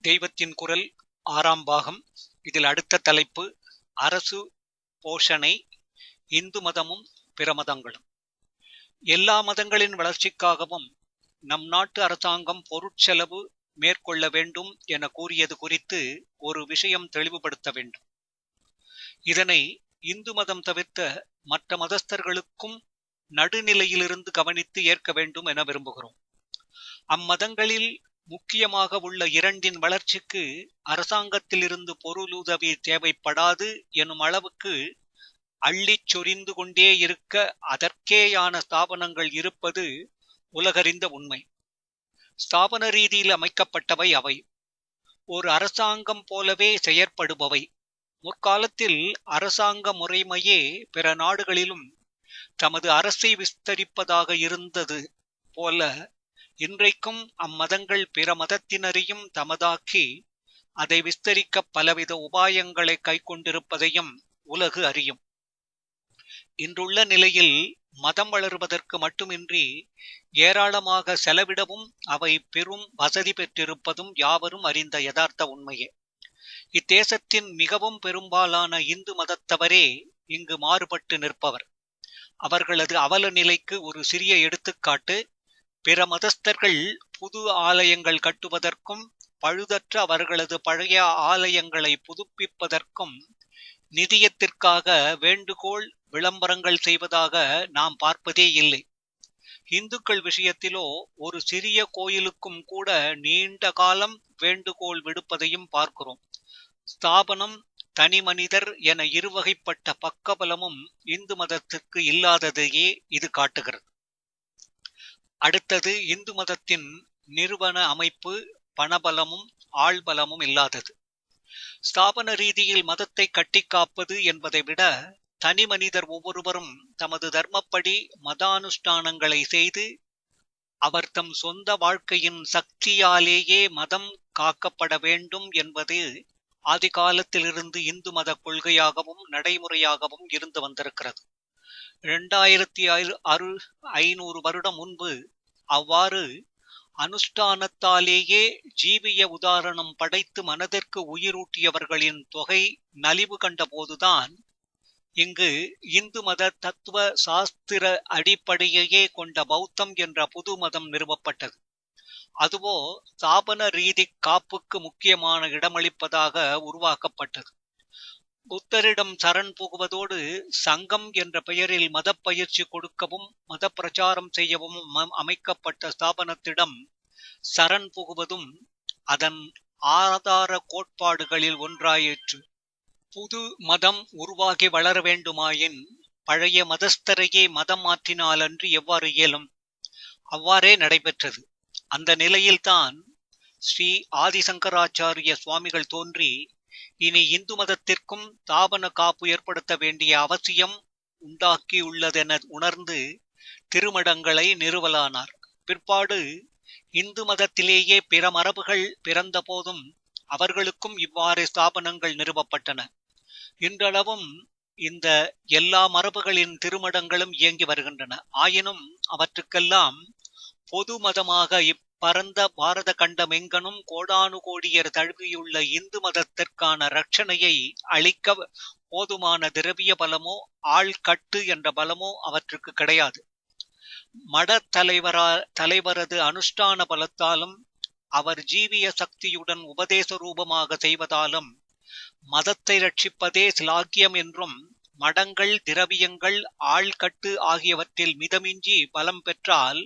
தெய்வத்தின் குரல் 6ஆம் பாகம். இதில் அடுத்த தலைப்பு அரசு போஷணை, இந்து மதமும் பிற மதங்களும். எல்லா மதங்களின் வளர்ச்சிக்காகவும் நம் நாட்டு அரசாங்கம் பொருட்செலவு மேற்கொள்ள வேண்டும் என கூறியது குறித்து ஒரு விஷயம் தெளிவுபடுத்த வேண்டும். இதனை இந்து மதம் தவிர்த்த மற்ற மதஸ்தர்களுக்கும் நடுநிலையிலிருந்து கவனித்து ஏற்க வேண்டும் என விரும்புகிறோம். அம்மதங்களில் முக்கியமாக உள்ள இரண்டின் வளர்ச்சிக்கு அரசாங்கத்திலிருந்து பொருளுதவி தேவைப்படாது எனும் அளவுக்கு அள்ளிச் சொரிந்து கொண்டே இருக்க அதற்கேயான ஸ்தாபனங்கள் இருப்பது உலகறிந்த உண்மை. ஸ்தாபன ரீதியில் அமைக்கப்பட்டவை அவை. ஒரு அரசாங்கம் போலவே செயற்படுபவை. முற்காலத்தில் அரசாங்க முறைமையே பிற நாடுகளிலும் தமது அரசை விஸ்தரிப்பதாக இருந்தது போல இன்றைக்கும் அம்மதங்கள் பிற மதத்தினரையும் தமதாக்கி அதை விஸ்தரிக்க பலவித உபாயங்களை கைக்கொண்டிருப்பதையும் உலகு அறியும். இன்றுள்ள நிலையில் மதம் வளருவதற்கு மட்டுமின்றி ஏராளமாக செலவிடவும் அவை பெரும் வசதி பெற்றிருப்பதும் யாவரும் அறிந்த யதார்த்த உண்மையே. இத்தேசத்தின் மிகவும் பெரும்பாலான இந்து மதத்தவரே இங்கு மாறுபட்டு நிற்பவர். அவர்களது அவல நிலைக்கு ஒரு சிறிய எடுத்துக்காட்டு, பிற மதஸ்தர்கள் புது ஆலயங்கள் கட்டுவதற்கும் பழுதற்ற அவர்களது பழைய ஆலயங்களை புதுப்பிப்பதற்கும் நிதியத்திற்காக வேண்டுகோள் விளம்பரங்கள் செய்வதாக நாம் பார்ப்பதே இல்லை. இந்துக்கள் விஷயத்திலோ ஒரு சிறிய கோயிலுக்கும் கூட நீண்ட காலம் வேண்டுகோள் விடுப்பதையும் பார்க்கிறோம். ஸ்தாபனம், தனி மனிதர் என இருவகைப்பட்ட பக்கபலமும் இந்து மதத்திற்கு இல்லாததையே இது காட்டுகிறது. அடுத்தது, இந்து மதத்தின் நிறுவன அமைப்பு பணபலமும் ஆள்பலமும் இல்லாதது. ஸ்தாபன ரீதியில் மதத்தை கட்டி காப்பது என்பதை விட தனி மனிதர் ஒவ்வொருவரும் தமது தர்மப்படி மதானுஷ்டானங்களை செய்து அவர் தம் சொந்த வாழ்க்கையின் சக்தியாலேயே மதம் காக்கப்பட வேண்டும் என்பது ஆதி காலத்திலிருந்து இந்து மத கொள்கையாகவும் நடைமுறையாகவும் இருந்து வந்திருக்கிறது. 2500 வருடம் முன்பு அவ்வாறு அனுஷ்டானத்தாலேயே ஜீவிய உதாரணம் படைத்து மனதிற்கு உயிரூட்டியவர்களின் தொகை நலிவு கண்டபோதுதான் இங்கு இந்து மத தத்துவ சாஸ்திர அடிப்படையையே கொண்ட பௌத்தம் என்ற புது மதம் நிறுவப்பட்டது. அதுவோ ஸ்தாபன ரீதி காப்புக்கு முக்கியமான இடமளிப்பதாக உருவாக்கப்பட்டது. புத்தரிடம் சரண் புகுவதோடு சங்கம் என்ற பெயரில் மத பயிற்சி கொடுக்கவும் மத பிரச்சாரம் செய்யவும் அமைக்கப்பட்ட ஸ்தாபனத்திடம் சரண் புகுவதும் அதன் ஆதார கோட்பாடுகளில் ஒன்றாயிற்று. புது மதம் உருவாகி வளர வேண்டுமாயின் பழைய மதஸ்தரையே மதம் மாற்றினாலன்றி எவ்வாறு இயலும்? அவ்வாறே நடைபெற்றது. அந்த நிலையில்தான் ஸ்ரீ ஆதிசங்கராச்சாரிய சுவாமிகள் தோன்றி இனி இந்து மதத்திற்கும் ஸ்தாபன காப்பு ஏற்படுத்த வேண்டிய அவசியம் உண்டாக்கியுள்ளதென உணர்ந்து திருமடங்களை நிறுவலானார். பிற்பாடு இந்து மதத்திலேயே பிற மரபுகள் பிறந்த போதும் அவர்களுக்கும் இவ்வாறு ஸ்தாபனங்கள் நிறுவப்பட்டன. இன்றளவும் இந்த எல்லா மரபுகளின் திருமடங்களும் இயங்கி வருகின்றன. ஆயினும் அவற்றுக்கெல்லாம் பொது மதமாக பரந்த பாரத கண்டமெங்கனும் கோடானு கோடியர் தழுவியுள்ள இந்து மதத்திற்கான இரட்சணையை அளிக்க போதுமான திரவிய பலமோ ஆள்கட்டு என்ற பலமோ அவற்றுக்கு கிடையாது. மட தலைவரது அனுஷ்டான பலத்தாலும் அவர் ஜீவிய சக்தியுடன் உபதேச ரூபமாக செய்வதாலும் மதத்தை ரட்சிப்பதே சிலாக்கியம் என்றும் மடங்கள் திரவியங்கள் ஆள்கட்டு ஆகியவற்றில் மிதமின்றி பலம் பெற்றால்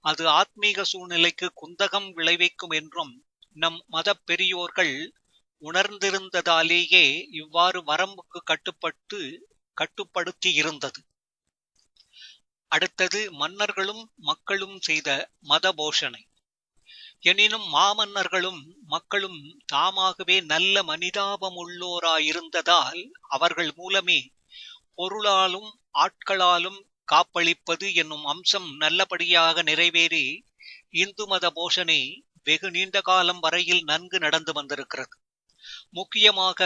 அது ஆத்மீக சூழ்நிலைக்கு குந்தகம் விளைவிக்கும் என்றும் நம் மத பெரியோர்கள் உணர்ந்திருந்ததாலேயே இவ்வாறு வரம்புக்கு கட்டுப்படுத்தி இருந்தது. அடுத்தது, மன்னர்களும் மக்களும் செய்த மத போஷணை. எனினும் மாமன்னர்களும் மக்களும் தாமாகவே நல்ல மனிதாபமுள்ளோராயிருந்ததால் அவர்கள் மூலமே பொருளாலும் ஆட்களாலும் காப்பளிப்பது என்னும் அம்சம் நல்லபடியாக நிறைவேறி இந்து மத போஷணை வெகு நீண்ட காலம் வரையில் நன்கு நடந்து வந்திருக்கிறது. முக்கியமாக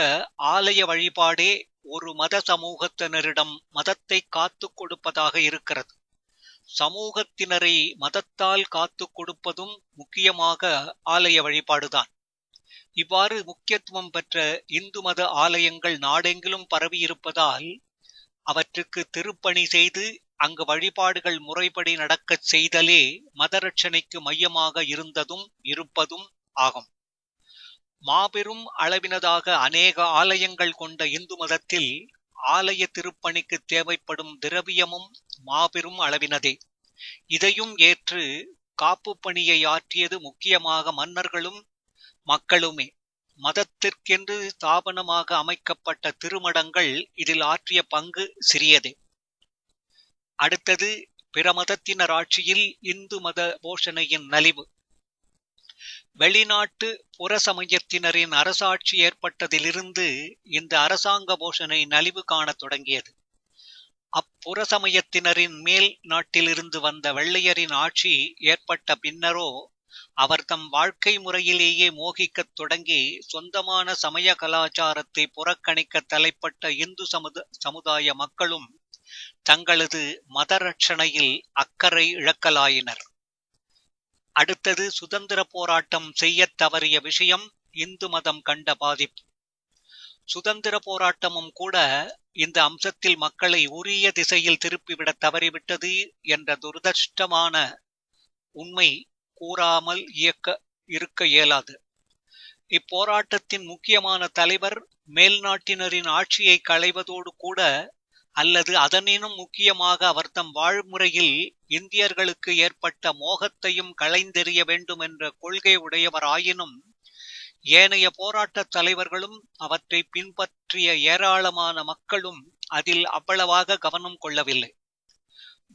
ஆலய வழிபாடே ஒரு மத சமூகத்தினரிடம் மதத்தை காத்து கொடுப்பதாக இருக்கிறது. சமூகத்தினரை மதத்தால் காத்து கொடுப்பதும் முக்கியமாக ஆலய வழிபாடுதான். இவ்வாறு முக்கியத்துவம் பெற்ற இந்து மத ஆலயங்கள் நாடெங்கிலும் பரவியிருப்பதால் அவற்றுக்கு திருப்பணி செய்து அங்கு வழிபாடுகள் முறைப்படி நடக்கச் செய்தலே மதரட்சணைக்கு மையமாக இருந்ததும் இருப்பதும் ஆகும். மாபெரும் அளவினதாக அநேக ஆலயங்கள் கொண்ட இந்து மதத்தில் ஆலய திருப்பணிக்கு தேவைப்படும் திரவியமும் மாபெரும் அளவினதே. இதையும் ஏற்று காப்பு பணியை ஆற்றியது முக்கியமாக மன்னர்களும் மக்களுமே. மதத்திற்கென்று ஸ்தாபனமாக அமைக்கப்பட்ட திருமடங்கள் இதில் ஆற்றிய பங்கு சிறியதே. அடுத்தது பிற மதத்தினர் ஆட்சியில் இந்து மத போஷணையின் நலிவு. வெளிநாட்டு புற சமயத்தினரின் அரசாட்சி ஏற்பட்டதிலிருந்து இந்த அரசாங்க போஷணை நலிவு காணத் தொடங்கியது. அப்புற சமயத்தினரின் மேல் நாட்டிலிருந்து வந்த வெள்ளையரின் ஆட்சி ஏற்பட்ட பின்னரோ அவர் தம் வாழ்க்கை முறையிலேயே மோகிக்கத் தொடங்கி சொந்தமான சமய கலாச்சாரத்தை புறக்கணிக்க தலைப்பட்ட இந்து சமுதாய மக்களும் தங்களது மதரட்சணையில் அக்கறை இழக்கலாயினர். அடுத்தது சுதந்திர போராட்டம் செய்யத் தவறிய விஷயம் இந்து மதம் கண்ட பாதிப்பு. சுதந்திர போராட்டமும் கூட இந்த அம்சத்தில் மக்களை உரிய திசையில் திருப்பிவிட தவறிவிட்டது என்ற துரதிர்ஷ்டமான உண்மை கூறாமல் இருக்க இயலாது. இப்போராட்டத்தின் முக்கியமான தலைவர் மேல்நாட்டினரின் ஆட்சியை களைவதோடு கூட அல்லது அதனினும் முக்கியமாக அவர் தம் வாழ்முறையில் இந்தியர்களுக்கு ஏற்பட்ட மோகத்தையும் களைந்தெறிய வேண்டும் என்ற கொள்கை உடையவராயினும் ஏனைய போராட்ட தலைவர்களும் அவற்றை பின்பற்றிய ஏராளமான மக்களும் அதில் அவ்வளவாக கவனம் கொள்ளவில்லை.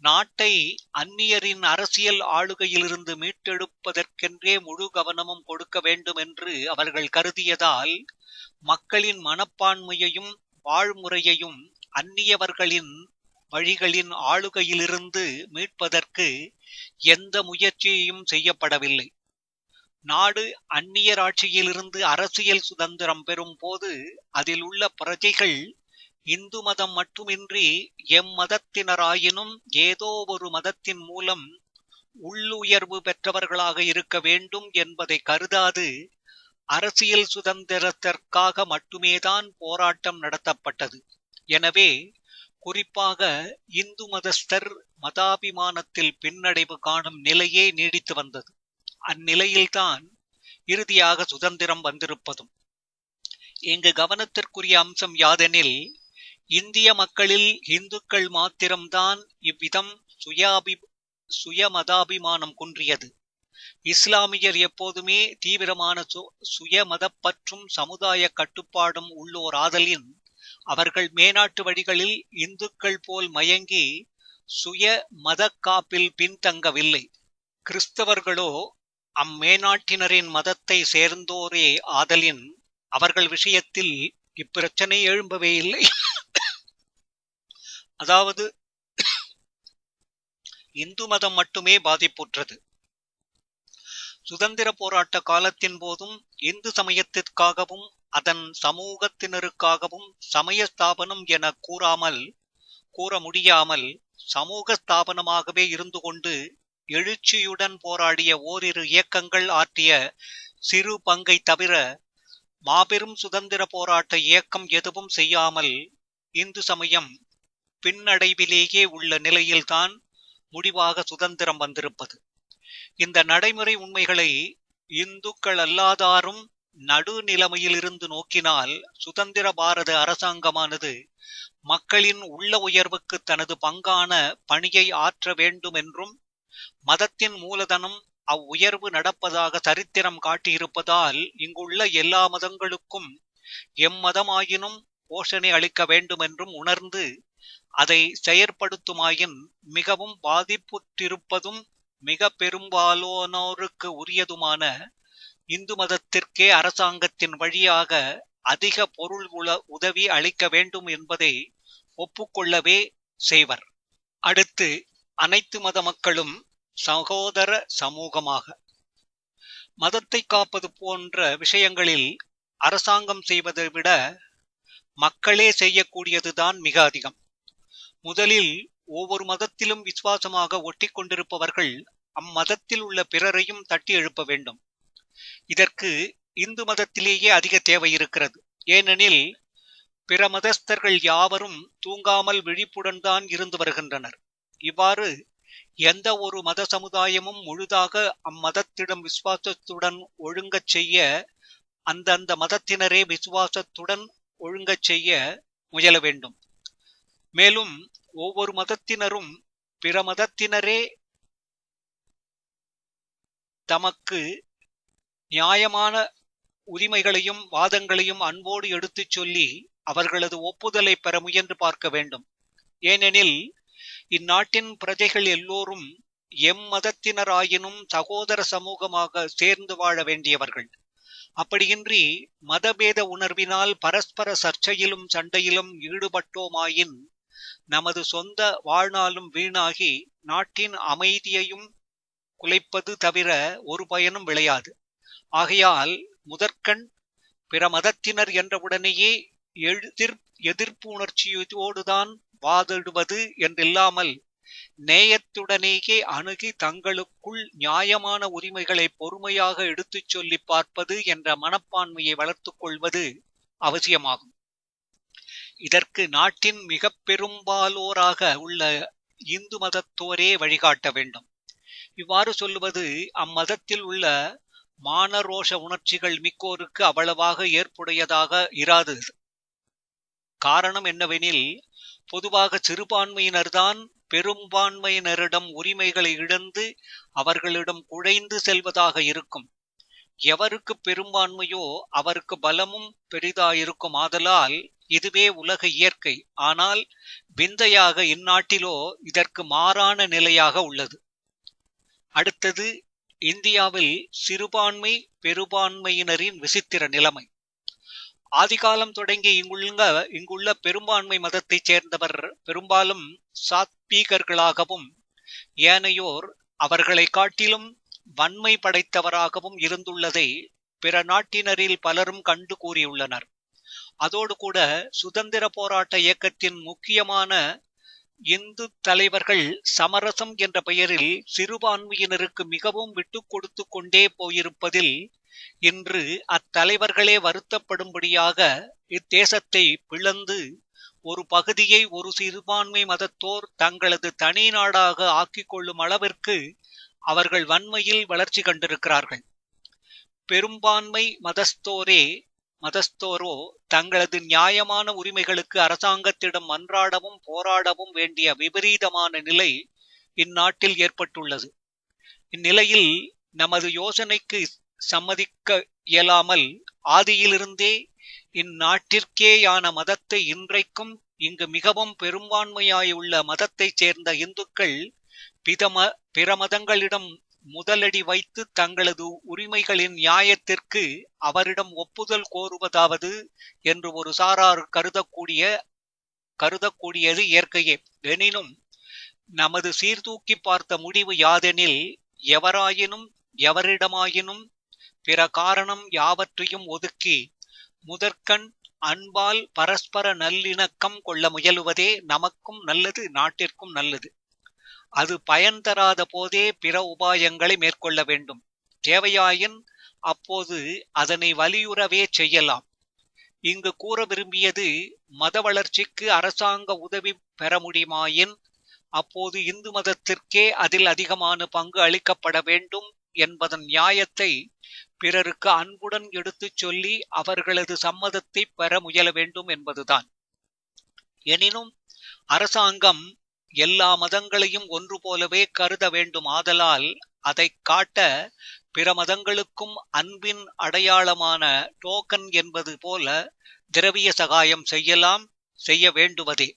நாட்டை அந்நியரின் அரசியல் ஆளுகையிலிருந்து மீட்டெடுப்பதற்கென்றே முழு கவனமும் கொடுக்க வேண்டும் என்று அவர்கள் கருதியதால் மக்களின் மனப்பான்மையையும் வாழ்முறையையும் அந்நியவர்களின் வழிகளின் ஆளுகையிலிருந்து மீட்பதற்கு எந்த முயற்சியையும் செய்யப்படவில்லை. நாடு அந்நியர் ஆட்சியிலிருந்து அரசியல் சுதந்திரம் பெறும் போது அதில் உள்ள பிரஜைகள் இந்து மதம் மட்டுமின்றி எம்மதத்தினராயினும் ஏதோ ஒரு மதத்தின் மூலம் உள்ளுயர்வு பெற்றவர்களாக இருக்க வேண்டும் என்பதை கருதாது அரசியல் சுதந்திரத்திற்காக மட்டுமேதான் போராட்டம் நடத்தப்பட்டது. எனவே குறிப்பாக இந்து மதஸ்தர் மதாபிமானத்தில் பின்னடைவு காணும் நிலையே நீடித்து வந்தது. அந்நிலையில்தான் இறுதியாக சுதந்திரம் வந்திருப்பதும். இங்கு கவனத்திற்குரிய அம்சம் யாதெனில், இந்திய மக்களில் இந்துக்கள் மாத்திரம்தான் இவ்விதம் சுயமதாபிமானம் குன்றியது. இஸ்லாமியர் எப்போதுமே தீவிரமான சுயமதப்பற்றும் சமுதாய கட்டுப்பாடும் உள்ளோர் ஆதலின் அவர்கள் மேனாட்டு வழிகளில் இந்துக்கள் போல் மயங்கி சுய மத காப்பில் பின்தங்கவில்லை. கிறிஸ்தவர்களோ அம்மேனாட்டினரின் மதத்தை சேர்ந்தோரே ஆதலின் அவர்கள் விஷயத்தில் இப்பிரச்சனை எழும்பவே இல்லை. அதாவது இந்து மதம் மட்டுமே பாதிப்புற்றது. சுதந்திர போராட்ட காலத்தின் போதும் இந்து சமயத்திற்காகவும் அதன் சமூகத்தினருக்காகவும் சமய ஸ்தாபனம் என கூற முடியாமல் சமூக ஸ்தாபனமாகவே இருந்து கொண்டு எழுச்சியுடன் போராடிய ஓரிரு இயக்கங்கள் ஆற்றிய சிறு பங்கை தவிர மாபெரும் சுதந்திர போராட்ட இயக்கம் எதுவும் செய்யாமல் இந்து சமயம் பின்னடைவிலேயே உள்ள நிலையில்தான் முடிவாக சுதந்திரம் வந்திருப்பது. இந்த நடைமுறை உண்மைகளை இந்துக்கள் அல்லாதாரும் நடுநிலைமையிலிருந்து நோக்கினால் சுதந்திர பாரத அரசாங்கமானது மக்களின் உள்ள உயர்வுக்கு தனது பங்கான பணியை ஆற்ற வேண்டும் என்றும் மதத்தின் மூலதனம் அவ்வுயர்வு நடப்பதாக சரித்திரம் காட்டியிருப்பதால் இங்குள்ள எல்லா மதங்களுக்கும் எம்மதமாயினும் போஷணை அளிக்க வேண்டும் என்றும் உணர்ந்து அதை செயற்படுத்துமாயின் மிகவும் பாதிப்புற்றிருப்பதும் மிக பெரும்பாலானோருக்கு உரியதுமான இந்து மதத்திற்கே அரசாங்கத்தின் வழியாக அதிக பொருள் உதவி அளிக்க வேண்டும் என்பதை ஒப்புக்கொள்ளவே செய்வர். அடுத்து அனைத்து மத மக்களும் சகோதர சமூகமாக மதத்தை காப்பது போன்ற விஷயங்களில் அரசாங்கம் செய்வதை விட மக்களே செய்யக்கூடியதுதான் மிக அதிகம். முதலில் ஒவ்வொரு மதத்திலும் விசுவாசமாக ஒட்டி கொண்டிருப்பவர்கள் அம்மதத்தில் உள்ள பிறரையும் தட்டி எழுப்ப வேண்டும். இதற்கு இந்து மதத்திலேயே அதிக தேவை இருக்கிறது. ஏனெனில் பிற மதஸ்தர்கள் யாவரும் தூங்காமல் விழிப்புடன் தான் இருந்து வருகின்றனர். இவ்வாறு எந்த ஒரு மத சமுதாயமும் முழுதாக அம்மதத்திடம் விசுவாசத்துடன் ஒழுங்கச் செய்ய அந்தந்த மதத்தினரே விசுவாசத்துடன் ஒழுங்கச் செய்ய முயல வேண்டும். மேலும் ஒவ்வொரு மதத்தினரும் பிற மதத்தினரே தமக்கு நியாயமான உரிமைகளையும் வாதங்களையும் அன்போடு எடுத்துச் சொல்லி அவர்களது ஒப்புதலை பெற முயன்று பார்க்க வேண்டும். ஏனெனில் இந்நாட்டின் பிரஜைகள் எல்லோரும் எம்மதத்தினராயினும் சகோதர சமூகமாக சேர்ந்து வாழ வேண்டியவர்கள். அப்படியின்றி மதபேத உணர்வினால் பரஸ்பர சர்ச்சையிலும் சண்டையிலும் ஈடுபட்டோமாயின் நமது சொந்த வாழ்நாளும் வீணாகி நாட்டின் அமைதியையும் குலைப்பது தவிர ஒரு பயனும் விளையாது. ஆகையால் முதற்கண் பிற மதத்தினர் என்றவுடனேயே எதிர்ப்பு உணர்ச்சியோடுதான் வாதிடுவது என்றில்லாமல் நேயத்துடனேயே அணுகி தங்களுக்குள் நியாயமான உரிமைகளை பொறுமையாக எடுத்துச் சொல்லி பார்ப்பது என்ற மனப்பான்மையை வளர்த்துக் கொள்வது அவசியமாகும். இதற்கு நாட்டின் மிக பெரும்பாலோராக உள்ள இந்து மதத்தோரே வழிகாட்ட வேண்டும். இவ்வாறு சொல்லுவது அம்மதத்தில் உள்ள மானரோஷ உணர்ச்சிகள் மிக்கோருக்கு அவ்வளவாக ஏற்புடையதாக இராது. காரணம் என்னவெனில், பொதுவாக சிறுபான்மையினர்தான் பெரும்பான்மையினரிடம் உரிமைகளை இழந்து அவர்களிடம் குழைந்து செல்வதாக இருக்கும். எவருக்கு பெரும்பான்மையோ அவருக்கு பலமும் பெரிதாயிருக்கும். ஆதலால் இதுவே உலக இயற்கை. ஆனால் விந்தையாக இந்நாட்டிலோ இதற்கு மாறான நிலையாக உள்ளது. அடுத்தது இந்தியாவில் சிறுபான்மை பெரும்பான்மையினரின் விசித்திர நிலைமை. ஆதிகாலம் தொடங்கி இங்குள்ள பெரும்பான்மை மதத்தைச் சேர்ந்தவர் பெரும்பாலும் சாத்வீகர்களாகவும் ஏனையோர் அவர்களை காட்டிலும் வன்மை படைத்தவராகவும் இருந்துள்ளதை பிற நாட்டினரில் பலரும் கண்டு கூறியுள்ளனர். அதோடு கூட சுதந்திர போராட்ட இயக்கத்தின் முக்கியமான இந்து தலைவர்கள் சமரசம் என்ற பெயரில் சிறுபான்மையினருக்கு மிகவும் விட்டு கொடுத்து கொண்டே போயிருப்பதில் இன்று அத்தலைவர்களே வருத்தப்படும்படியாக இத்தேசத்தை பிளந்து ஒரு பகுதியை ஒரு சிறுபான்மை மதத்தோர் தங்களது தனி நாடாக ஆக்கிக் கொள்ளும் அளவிற்கு அவர்கள் வன்மையில் வளர்ச்சி கண்டிருக்கிறார்கள். பெரும்பான்மை மதஸ்தோரோ தங்களது நியாயமான உரிமைகளுக்கு அரசாங்கத்திடம் மன்றாடவும் போராடவும் வேண்டிய விபரீதமான நிலை இந்நாட்டில் ஏற்பட்டுள்ளது. இந்நிலையில் நமது யோசனைக்கு சம்மதிக்க இயலாமல் ஆதியிலிருந்தே இந்நாட்டிற்கேயான மதத்தை இன்றைக்கும் இங்கு மிகவும் பெரும்பான்மையாயுள்ள மதத்தைச் சேர்ந்த இந்துக்கள் பிற மதங்களிடம் முதலடி வைத்து தங்களது உரிமைகளின் நியாயத்திற்கு அவரிடம் ஒப்புதல் கோருவதாவது என்று ஒரு சாரார் கருதக்கூடியது இயற்கையே. எனினும் நமது சீர்தூக்கி பார்த்த முடிவு யாதெனில், எவராயினும் எவரிடமாயினும் பிற காரணம் யாவற்றையும் ஒதுக்கி முதற்கண் அன்பால் பரஸ்பர நல்லிணக்கம் கொள்ள முயலுவதே நமக்கும் நல்லது, நாட்டிற்கும் நல்லது. அது பயன் தராத போதே பிற உபாயங்களை மேற்கொள்ள வேண்டும். தேவையாயின் அப்போது அதனை வலியுறவே செய்யலாம். இங்கு கூற விரும்பியது, மத வளர்ச்சிக்கு அரசாங்க உதவி பெற முடியுமாயின் அப்போது இந்து மதத்திற்கே அதில் அதிகமான பங்கு அளிக்கப்பட வேண்டும் என்பதன் நியாயத்தை பிறருக்கு அன்புடன் எடுத்துச் சொல்லி அவர்களது சம்மதத்தை பெற முயல வேண்டும் என்பதுதான். எனினும் அரசாங்கம் எல்லா மதங்களையும் ஒன்று போலவே கருத வேண்டும். ஆதலால் அதை காட்ட பிற மதங்களுக்கும் அன்பின் அடையாளமான டோக்கன் என்பது போல திரவிய சகாயம் செய்ய வேண்டுவதே.